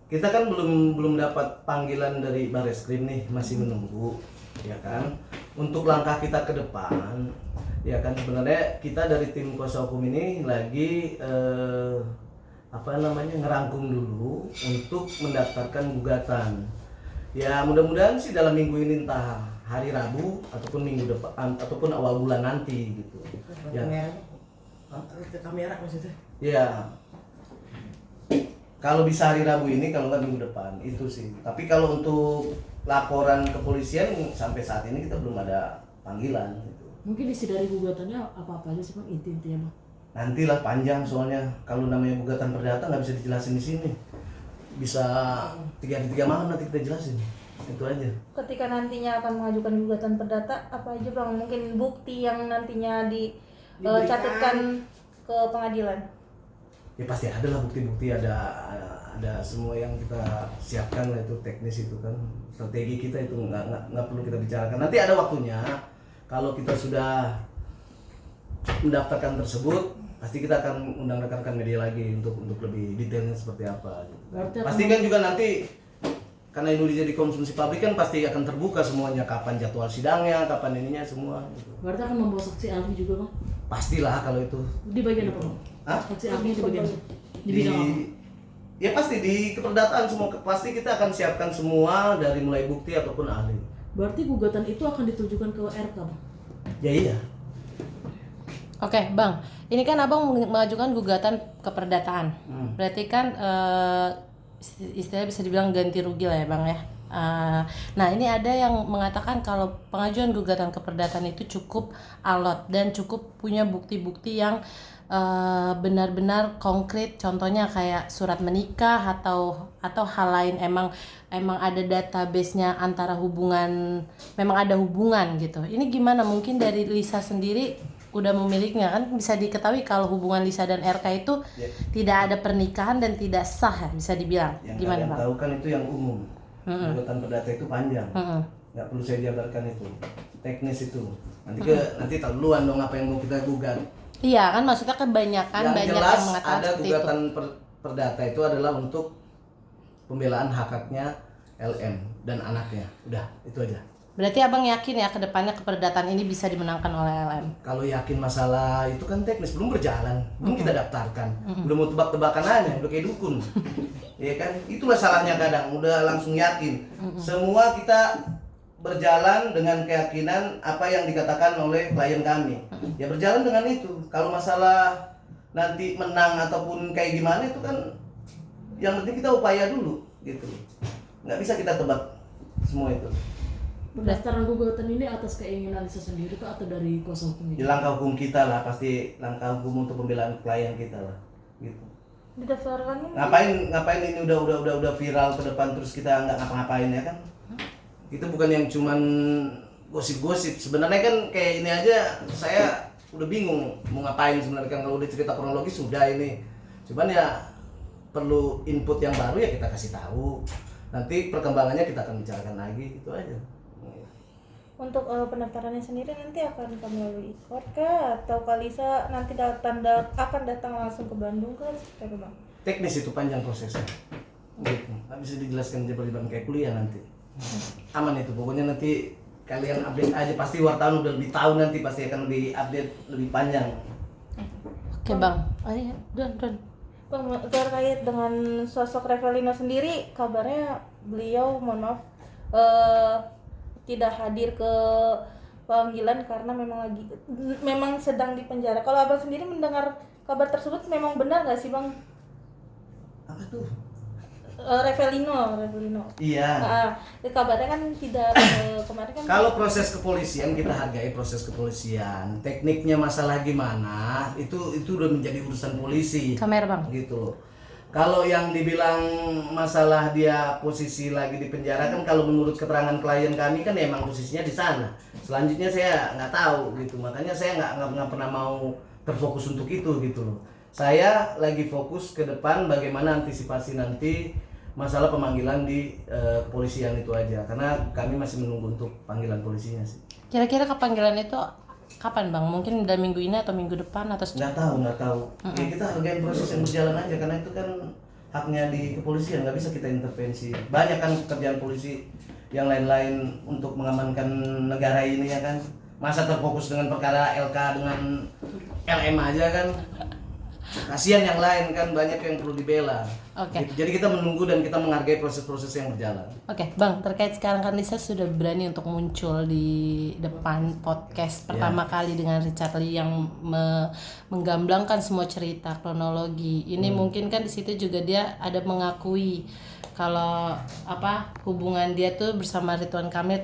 kita kan belum dapat panggilan dari Bareskrim nih, masih menunggu, ya kan. Untuk langkah kita ke depan, ya kan sebenarnya kita dari tim kuasa hukum ini lagi ngerangkum dulu untuk mendaftarkan gugatan. Ya mudah-mudahan sih dalam minggu ini, entah hari Rabu ataupun minggu depan ataupun awal bulan nanti gitu. Ya. Kamera maksudnya? Ya. Kalau bisa hari Rabu ini, kalau nggak minggu depan, itu sih. Tapi kalau untuk laporan kepolisian sampai saat ini kita belum ada panggilan. Gitu. Mungkin isi dari gugatannya apa-apa aja sih bang, inti-intinya bang? Nantilah, panjang soalnya. Kalau namanya gugatan perdata nggak bisa dijelasin di sini. Bisa 3 hari 3 malam nanti kita jelasin. Itu aja. Ketika nantinya akan mengajukan gugatan perdata, apa aja bang? Mungkin bukti yang nantinya dicatatkan ke pengadilan? Ya pasti ada lah bukti-bukti, ada semua yang kita siapkan lah, itu teknis itu kan, strategi kita itu nggak perlu kita bicarakan. Nanti ada waktunya kalau kita sudah mendaftarkan tersebut, pasti kita akan undang rekan-rekan media lagi untuk lebih detailnya seperti apa. Gitu. Pastikan juga nanti karena ini jadi konsumsi publik kan pasti akan terbuka semuanya, kapan jadwal sidangnya, kapan ininya semua. Gitu. Berarti akan membawa saksi ahli juga bang? Pastilah kalau itu. Di bagian apa bang? Hah? Saksi ahli di bagian apa? Di bidang apa? Ya pasti di keperdataan semua, pasti kita akan siapkan semua dari mulai bukti ataupun ahli. Berarti gugatan itu akan ditujukan ke RK bang? Ya iya. Oke bang, ini kan abang mengajukan gugatan keperdataan. Berarti kan istilahnya bisa dibilang ganti rugi lah ya bang ya. Nah ini ada yang mengatakan kalau pengajuan gugatan keperdataan itu cukup alot dan cukup punya bukti-bukti yang benar-benar konkret, contohnya kayak surat menikah atau hal lain, emang ada database-nya antara hubungan, memang ada hubungan gitu. Ini gimana, mungkin dari Lisa sendiri udah memilikinya, kan bisa diketahui kalau hubungan Lisa dan RK itu tidak ada pernikahan dan tidak sah, bisa dibilang. Yang gimana kalian bang? tahu kan itu yang umum. Gugatan perdata itu panjang. Nggak perlu saya jabarkan itu. Teknis itu. Nanti tahu duluan dong apa yang mau kita gugat. Iya kan, maksudnya kebanyakan Yang banyak jelas yang mengatakan ada seperti gugatan itu. perdata itu adalah untuk pembelaan hak-haknya LM dan anaknya. Udah, itu aja. Berarti abang yakin ya ke depannya keperdataan ini bisa dimenangkan oleh LM? Kalau yakin masalah itu kan teknis, belum berjalan, belum kita daftarkan, belum mau tebak-tebakan aja, udah kayak dukun, ya kan? Itulah salahnya kadang, udah langsung yakin. Semua kita berjalan dengan keyakinan apa yang dikatakan oleh klien kami. Ya berjalan dengan itu. Kalau masalah nanti menang ataupun kayak gimana itu kan, yang penting kita upaya dulu, gitu. Nggak bisa kita tebak semua itu. Pendaftaran gugatan ini atas keinginan Lisa sendiri kah atau dari kuasa hukum? Di langkah hukum kita lah, pasti langkah hukum untuk pembelaan klien kita lah, gitu. Didaftarkan Ngapain ini udah viral ke depan terus kita nggak ngapa-ngapain ya kan? Itu bukan yang cuman gosip-gosip. Sebenarnya kan kayak ini aja saya udah bingung mau ngapain sebenarnya kan, kalau udah cerita kronologis sudah ini. Cuman ya perlu input yang baru ya kita kasih tahu. Nanti perkembangannya kita akan bicarakan lagi, itu aja. untuk pendaftarannya sendiri nanti akan melalui ikor kah atau Kalisa nanti akan datang langsung ke Bandung kah, seperti apa bang? Teknis itu panjang prosesnya. Gitu. Nggak bisa dijelaskan jabar-jabar kayak kuliah nanti. Aman itu, pokoknya nanti kalian update aja, pasti wartawan udah lebih tahu, nanti pasti akan lebih update lebih panjang. Oke bang, iya, Don. Bang, terkait dengan sosok Revelino sendiri, kabarnya beliau mohon maaf tidak hadir ke panggilan karena memang sedang di penjara. Kalau abang sendiri mendengar kabar tersebut memang benar nggak sih bang? Apa tuh? Revelino. Iya. Kabarnya kan tidak kemarin kan. Kalau proses kepolisian kita hargai proses kepolisian. Tekniknya masalah gimana itu udah menjadi urusan polisi. Kamera bang. Gitu loh. Kalau yang dibilang masalah dia posisi lagi di penjara kan, kalau menurut keterangan klien kami kan emang posisinya di sana. Selanjutnya saya nggak tahu gitu. Makanya saya nggak pernah mau terfokus untuk itu gitu loh. Saya lagi fokus ke depan bagaimana antisipasi nanti masalah pemanggilan di kepolisian itu aja, karena kami masih menunggu untuk panggilan polisinya sih. Kira-kira kepanggilan itu kapan bang? Mungkin udah minggu ini atau minggu depan atau Nggak tahu. Ya, kita hargain proses yang berjalan aja, karena itu kan haknya di kepolisian, nggak bisa kita intervensi. Banyak kan pekerjaan polisi yang lain-lain untuk mengamankan negara ini ya kan. Masa terfokus dengan perkara LK dengan LM aja kan. Kasihan yang lain kan, banyak yang perlu dibela. Oke. Gitu. Jadi kita menunggu dan kita menghargai proses-proses yang berjalan. Oke, Bang, terkait sekarang kan Lisa sudah berani untuk muncul di depan podcast pertama kali dengan Richard Lee yang menggamblangkan semua cerita kronologi. Ini mungkin kan di situ juga dia ada mengakui kalau hubungan dia tuh bersama Ridwan Kamil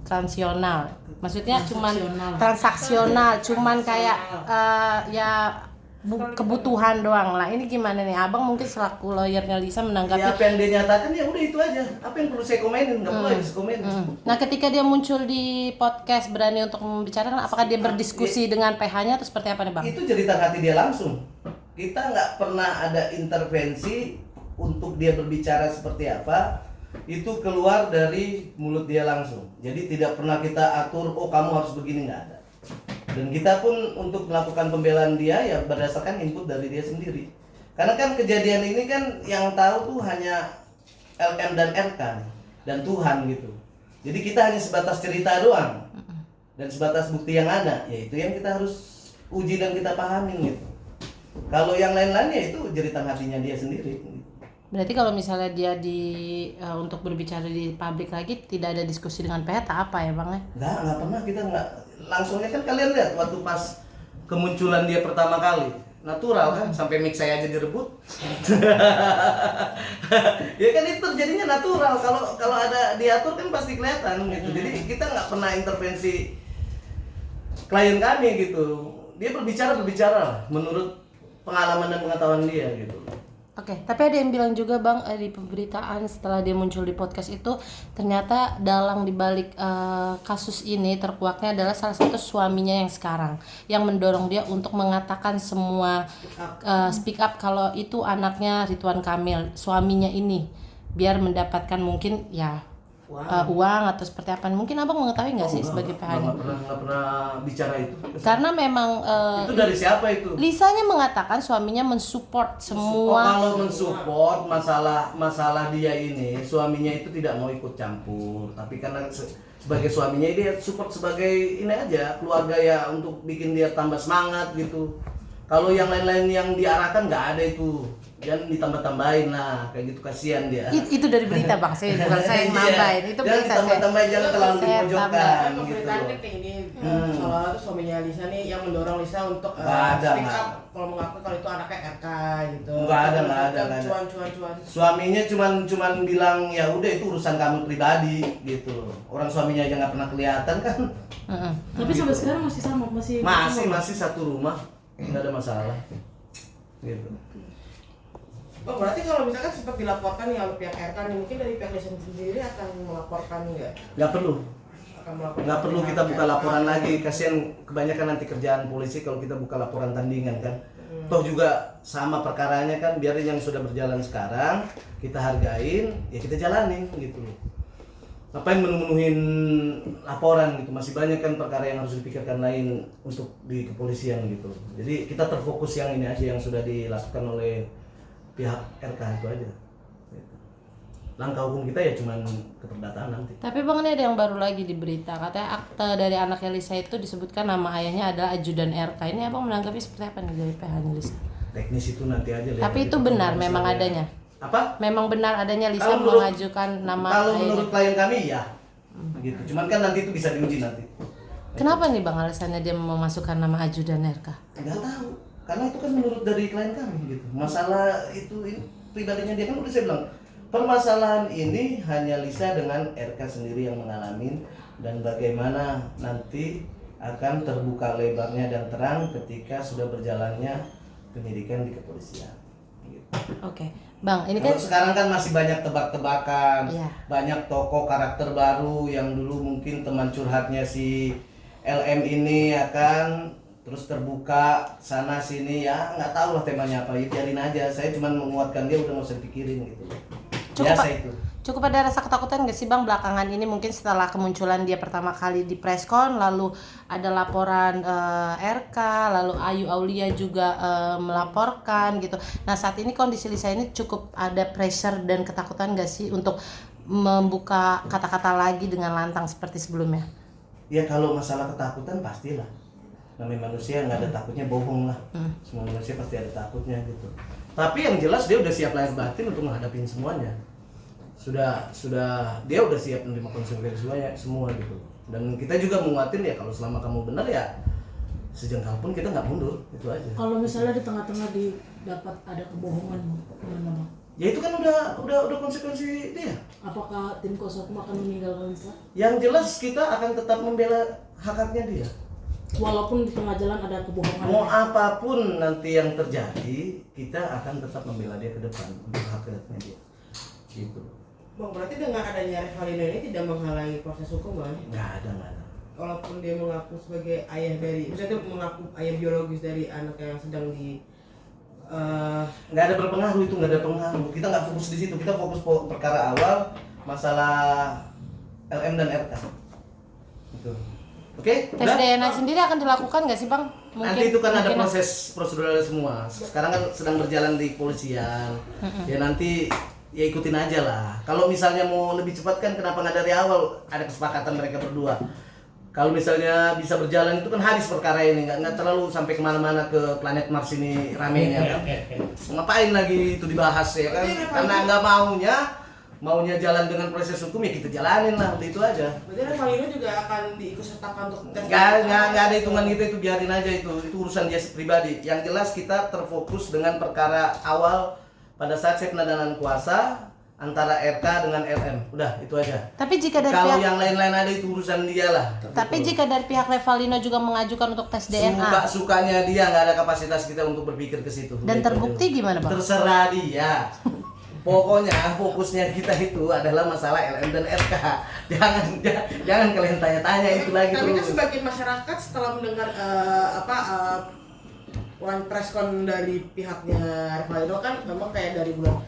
transaksional. Maksudnya cuman transaksional, cuman kayak kebutuhan doang lah. Ini gimana nih Abang mungkin selaku lawyernya Lisa menanggapi Ya apa yang dia nyatakan ya udah itu aja. Apa yang perlu saya komenin? Nggak perlu saya komenin. Nah, ketika dia muncul di podcast berani untuk membicarakan, apakah dia berdiskusi dengan PH-nya atau seperti apa nih Bang? Itu jeritan hati dia langsung. Kita nggak pernah ada intervensi untuk dia berbicara seperti apa. Itu keluar dari mulut dia langsung. Jadi tidak pernah kita atur, oh kamu harus begini, nggak ada. Dan kita pun untuk melakukan pembelaan dia ya berdasarkan input dari dia sendiri. Karena kan kejadian ini kan yang tahu tuh hanya LM dan RK dan Tuhan gitu. Jadi kita hanya sebatas cerita doang dan sebatas bukti yang ada, yaitu yang kita harus uji dan kita pahamin gitu. Kalau yang lain-lain ya itu jeritan hatinya dia sendiri. Berarti kalau misalnya dia untuk berbicara di publik lagi tidak ada diskusi dengan PH apa ya Bang ya? Nggak pernah, kita nggak langsungnya kan kalian lihat waktu pas kemunculan dia pertama kali natural kan, sampai mic saya aja direbut. Ya kan itu jadinya natural. Kalau ada diatur kan pasti kelihatan gitu. Jadi kita nggak pernah intervensi klien kami gitu. Dia berbicara menurut pengalaman dan pengetahuan dia gitu. Oke, tapi ada yang bilang juga Bang di pemberitaan setelah dia muncul di podcast itu ternyata dalang dibalik kasus ini terkuaknya adalah salah satu suaminya yang sekarang yang mendorong dia untuk mengatakan semua speak up kalau itu anaknya Ridwan Kamil, suaminya ini, biar mendapatkan mungkin ya uang atau seperti apa. Mungkin Abang mengetahui nggak sih sebagai PH-nya? Nggak pernah bicara itu. Karena memang itu dari siapa itu? Lisanya mengatakan suaminya mensupport semua. Kalau mensupport masalah dia ini, suaminya itu tidak mau ikut campur. Tapi karena sebagai suaminya dia support sebagai ini aja, keluarga ya, untuk bikin dia tambah semangat gitu. Kalau yang lain-lain yang diarahkan nggak ada itu. Jangan ditambah-tambahin lah, kayak gitu, kasihan dia. Itu dari berita Bang, saya bukan saya yang nambahin. Itu jangan berita ditambah-tambahin, jangan terlalu saya dipojokkan Kan gitu. pemberitaan kan kayak ini, seolah-olah tuh suaminya Lisa nih yang mendorong Lisa untuk Nggak ada, speak nggak. up kalau mengaku kalau itu anaknya RK gitu. Nggak ada. Cuan. Suaminya cuman bilang ya udah itu urusan kamu pribadi gitu. Orang suaminya aja nggak pernah kelihatan kan. Tapi sampai sekarang masih sama, Masih satu rumah, nggak ada masalah. Gitu. Oh berarti kalau misalkan sempat dilaporkan ya oleh pihak RK nih, mungkin dari pihak Lisa sendiri akan melaporkan nggak? Nggak perlu. Akan melaporkan. Nggak perlu pihak kita buka RK. laporan lagi. Kasihan kebanyakan nanti kerjaan polisi kalau kita buka laporan tandingan kan. Toh juga sama perkaranya kan, biarin yang sudah berjalan sekarang kita hargain, ya kita jalanin gitu loh. Ngapain menuhin laporan gitu, masih banyak kan perkara yang harus dipikirkan lain untuk di kepolisian gitu. Jadi kita terfokus yang ini aja yang sudah dilakukan oleh pihak RK itu aja. Langkah hukum kita ya cuman keperdataan nanti. Tapi Bang, ini ada yang baru lagi di berita, katanya akte dari anaknya Lisa itu disebutkan nama ayahnya adalah ajudan RK. Ini Abang menanggapi seperti apa nih dari PH-nya Lisa? Teknis itu nanti aja. Tapi itu benar memang adanya. Apa? Memang benar adanya Lisa Kalau menurut- mengajukan nama Kalau ayahnya. menurut klien kami ya. Gitu. Cuman kan nanti itu bisa diuji nanti. Kenapa nih Bang alasannya dia memasukkan nama ajudan RK? Nggak tahu. Karena itu kan menurut dari klien kami gitu. Masalah itu pribadinya dia kan udah saya bilang. Permasalahan ini hanya Lisa dengan RK sendiri yang mengalami, dan bagaimana nanti akan terbuka lebarnya dan terang ketika sudah berjalannya penyidikan di kepolisian. Gitu. Oke, Bang, ini Kalau kan sekarang kan masih banyak tebak-tebakan, Iya. banyak tokoh karakter baru yang dulu mungkin teman curhatnya si LM ini akan terus terbuka sana sini, ya nggak tahu lah temanya apa, ya biarin aja. Saya cuma menguatkan dia, udah nggak usah dipikirin gitu. Cukup, biasa itu. cukup ada rasa ketakutan nggak sih Bang belakangan ini mungkin setelah kemunculan dia pertama kali di preskon, lalu ada laporan RK, lalu Ayu Aulia juga melaporkan gitu. Nah saat ini kondisi Lisa ini cukup ada pressure dan ketakutan nggak sih untuk membuka kata-kata lagi dengan lantang seperti sebelumnya? Ya kalau masalah ketakutan pastilah. Namanya manusia nggak ada takutnya bohong lah. Semua manusia pasti ada takutnya gitu. Tapi yang jelas dia udah siap lahir batin untuk menghadapi semuanya. Sudah dia udah siap menerima konsekuensi semua gitu. Dan kita juga menguatin ya kalau selama kamu benar ya sejengkal pun kita nggak mundur, itu aja. Kalau misalnya di tengah-tengah dapat ada kebohongan, gimana Bang? Ya itu kan udah konsekuensi dia. Apakah tim kuasa hukum akan meninggalkan Lisa? Yang jelas kita akan tetap membela hak-haknya dia. Walaupun di tengah jalan ada kebohongan. Mau apapun nanti yang terjadi, kita akan tetap membela dia ke depan untuk hak-haknya dia. Gitu. Bang, berarti dengan adanya Revalino ini tidak menghalangi proses hukum, Bang? Nggak ada. Walaupun dia mengaku sebagai ayah dari, misalnya dia mengaku ayah biologis dari anak yang sedang di Nggak ada berpengaruh itu, nggak ada pengaruh. Kita nggak fokus di situ, kita fokus perkara awal masalah LM dan RK. Gitu. Oke? Tes Udah? DNA sendiri akan dilakukan nggak sih Bang? Nanti itu kan ada mungkin- proses proseduralnya semua. Sekarang kan sedang berjalan di kepolisian. Ya nanti ya ikutin aja lah. Kalau misalnya mau lebih cepat kan kenapa nggak dari awal ada kesepakatan mereka berdua. Kalau misalnya bisa berjalan itu kan habis perkara ini, nggak terlalu sampai kemana-mana ke planet Mars ini ramenya. Ngapain lagi itu dibahas ya kan? Karena nggak maunya jalan dengan proses hukum ya kita jalanin lah, itu aja. berarti Revalino juga akan diikutsertakan untuk tes. Nggak ada hitungan itu biarin aja itu urusan dia pribadi. Yang jelas kita terfokus dengan perkara awal pada saat saya penadanan kuasa antara RK dengan LM, udah itu aja. Tapi jika dari Kalau pihak yang lain-lain ada itu urusan dia lah. Tapi jika dari pihak Revalino juga mengajukan untuk tes DNA Sukanya dia, nggak ada kapasitas kita untuk berpikir ke situ. dan Udah, itu terbukti aja. gimana Bang? Terserah dia. Pokoknya fokusnya kita itu adalah masalah LM dan RK. Jangan kalian tanya-tanya itu lagi Tapi kan terus. sebagian masyarakat setelah mendengar one preskon dari pihaknya Revalino kan memang kayak dari bulan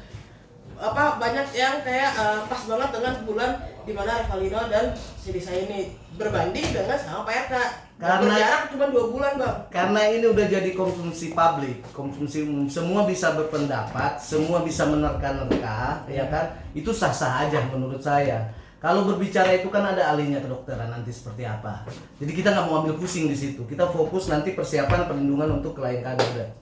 banyak yang kayak pas banget dengan bulan dimana Revalino dan si Lisa ini berbanding dengan sama Pak RK. Karena- berjarak cuma 2 bulan, Bang. Karena ini udah jadi konsumsi publik, konsumsi umum, semua bisa berpendapat, semua bisa menerka-nerka, ya kan? Itu sah-sah aja menurut saya. Kalau berbicara itu kan ada ahlinya kedokteran nanti seperti apa. Jadi kita nggak mau ambil pusing di situ. Kita fokus nanti persiapan perlindungan untuk klien kader.